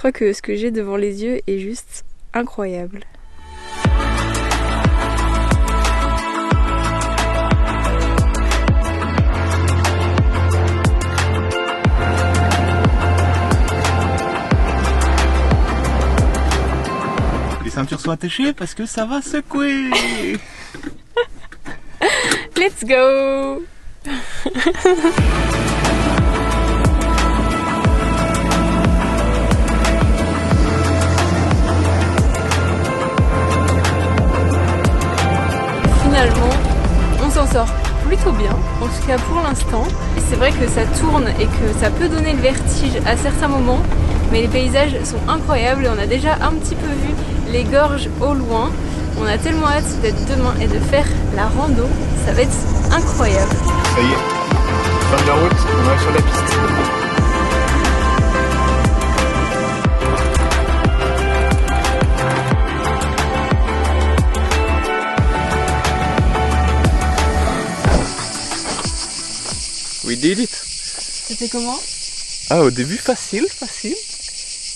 crois que ce que j'ai devant les yeux est juste incroyable. Les ceintures sont attachées parce que ça va secouer. Let's go. Finalement, on s'en sort plutôt bien, en tout cas pour l'instant. C'est vrai que ça tourne et que ça peut donner le vertige à certains moments, mais les paysages sont incroyables et on a déjà un petit peu vu les gorges au loin. On a tellement hâte d'être demain et de faire la rando, ça va être incroyable. Ça y est, fin de la route, on va sur la piste. We did it. C'était comment? Ah, au début facile.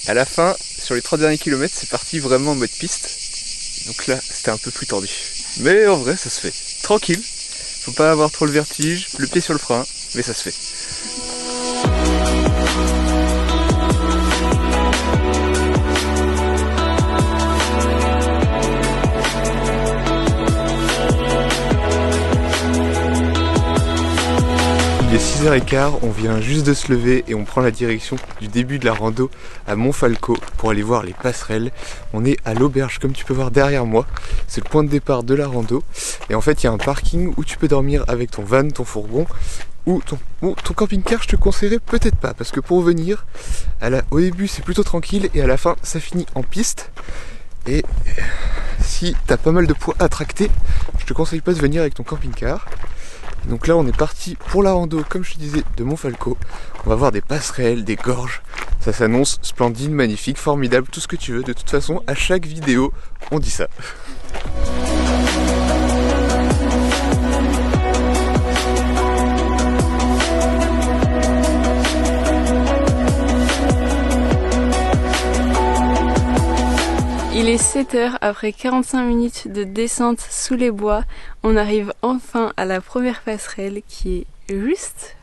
À la fin, sur les 3 derniers kilomètres, c'est parti vraiment en mode piste. Donc là, c'était un peu plus tendu. Mais en vrai, ça se fait. Tranquille. Faut pas avoir trop le vertige, le pied sur le frein, mais ça se fait. Il est 6h15, on vient juste de se lever et on prend la direction du début de la rando à Montfalco pour aller voir les passerelles. On est à l'auberge comme tu peux voir derrière moi, c'est le point de départ de la rando. Et en fait il y a un parking où tu peux dormir avec ton van, ton fourgon ou ton camping-car. Je te conseillerais peut-être pas parce que pour venir, au début c'est plutôt tranquille et à la fin ça finit en piste. Et si t'as pas mal de poids à tracter, je te conseille pas de venir avec ton camping-car. Donc là on est parti pour la rando, comme je te disais, de Montfalco. On va voir des passerelles, des gorges. Ça s'annonce splendide, magnifique, formidable, tout ce que tu veux. De toute façon, à chaque vidéo, on dit ça. Il est 7h, après 45 minutes de descente sous les bois, on arrive enfin à la première passerelle qui est juste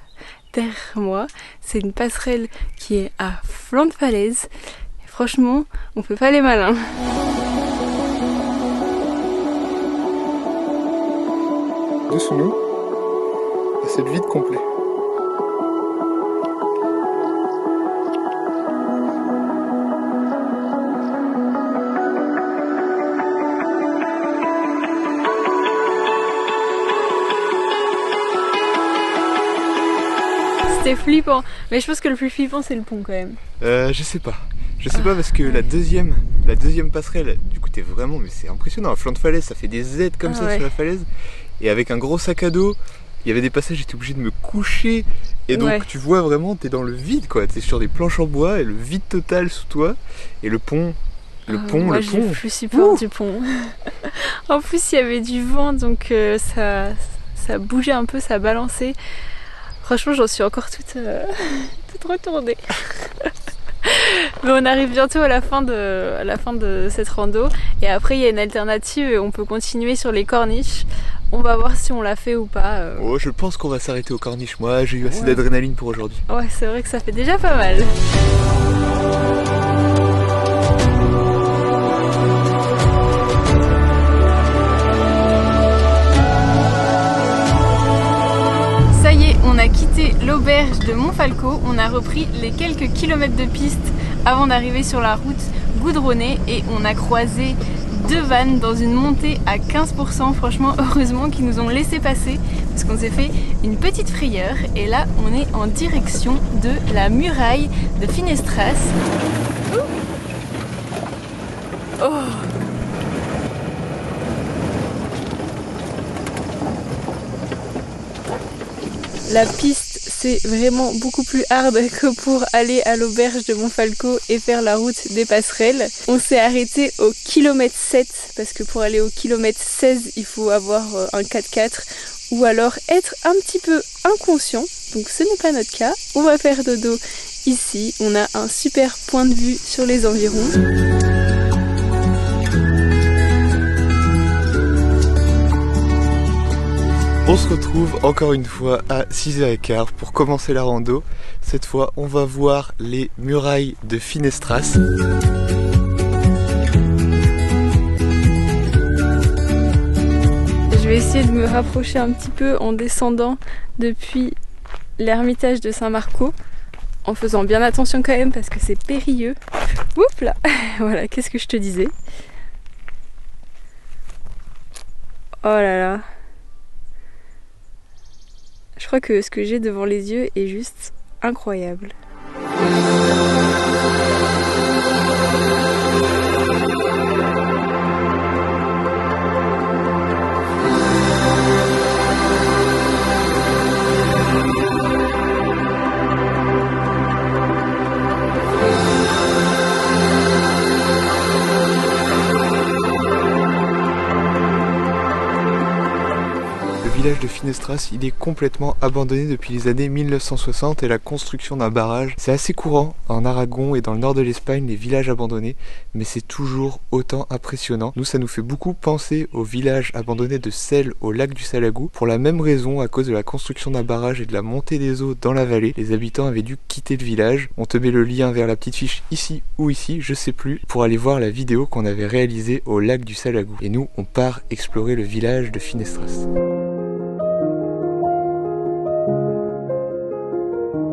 derrière moi. C'est une passerelle qui est à flanc de falaise. Et franchement, on fait pas les malins. Dessous nous, c'est le vide complet. C'était flippant, mais je pense que le plus flippant c'est le pont quand même. Je sais pas parce que la deuxième passerelle, du coup t'es vraiment, mais c'est impressionnant, à flanc de falaise, ça fait des Z comme ça sur la falaise, et avec un gros sac à dos, il y avait des passages, j'étais obligé de me coucher, et donc tu vois vraiment, t'es dans le vide quoi, t'es sur des planches en bois, et le vide total sous toi, et le pont. Moi j'ai plus super du pont. En plus il y avait du vent, donc ça bougeait un peu, ça balançait. Franchement, j'en suis encore toute retournée. Mais on arrive bientôt à la fin de cette rando. Et après, il y a une alternative et on peut continuer sur les corniches. On va voir si on l'a fait ou pas. Oh, je pense qu'on va s'arrêter aux corniches. Moi, j'ai eu assez d'adrénaline pour aujourd'hui. Ouais, c'est vrai que ça fait déjà pas mal. Ça y est, on a quitté l'auberge de Montfalco, on a repris les quelques kilomètres de piste avant d'arriver sur la route goudronnée et on a croisé 2 vannes dans une montée à 15%. Franchement, heureusement qu'ils nous ont laissé passer parce qu'on s'est fait une petite frayeur. Et là, on est en direction de la muraille de Finestras. Oh. La piste, c'est vraiment beaucoup plus hard que pour aller à l'auberge de Montfalco et faire la route des passerelles. On s'est arrêté au kilomètre 7 parce que pour aller au kilomètre 16, il faut avoir un 4x4 ou alors être un petit peu inconscient. Donc ce n'est pas notre cas. On va faire dodo ici, on a un super point de vue sur les environs. On se retrouve encore une fois à 6h15 pour commencer la rando. Cette fois, on va voir les murailles de Finestras. Je vais essayer de me rapprocher un petit peu en descendant depuis l'ermitage de Saint-Marco, en faisant bien attention quand même parce que c'est périlleux. Oups là, voilà, qu'est-ce que je te disais? Oh là là. Je crois que ce que j'ai devant les yeux est juste incroyable. Le village de Finestras, il est complètement abandonné depuis les années 1960 et la construction d'un barrage. C'est assez courant en Aragon et dans le nord de l'Espagne, les villages abandonnés, mais c'est toujours autant impressionnant. Nous, ça nous fait beaucoup penser au village abandonné de Celles au lac du Salagou. Pour la même raison, à cause de la construction d'un barrage et de la montée des eaux dans la vallée, les habitants avaient dû quitter le village. On te met le lien vers la petite fiche ici ou ici, je sais plus, pour aller voir la vidéo qu'on avait réalisée au lac du Salagou. Et nous, on part explorer le village de Finestras.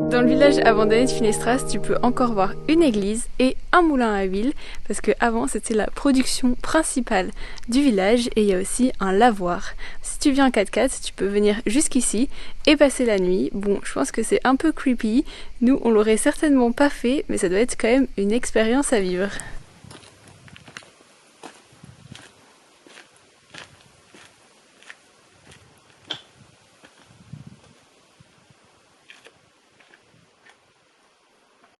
Dans le village abandonné de Finestras, tu peux encore voir une église et un moulin à huile, parce que avant c'était la production principale du village, et il y a aussi un lavoir. Si tu viens en 4x4, tu peux venir jusqu'ici et passer la nuit. Bon, je pense que c'est un peu creepy, nous on l'aurait certainement pas fait, mais ça doit être quand même une expérience à vivre.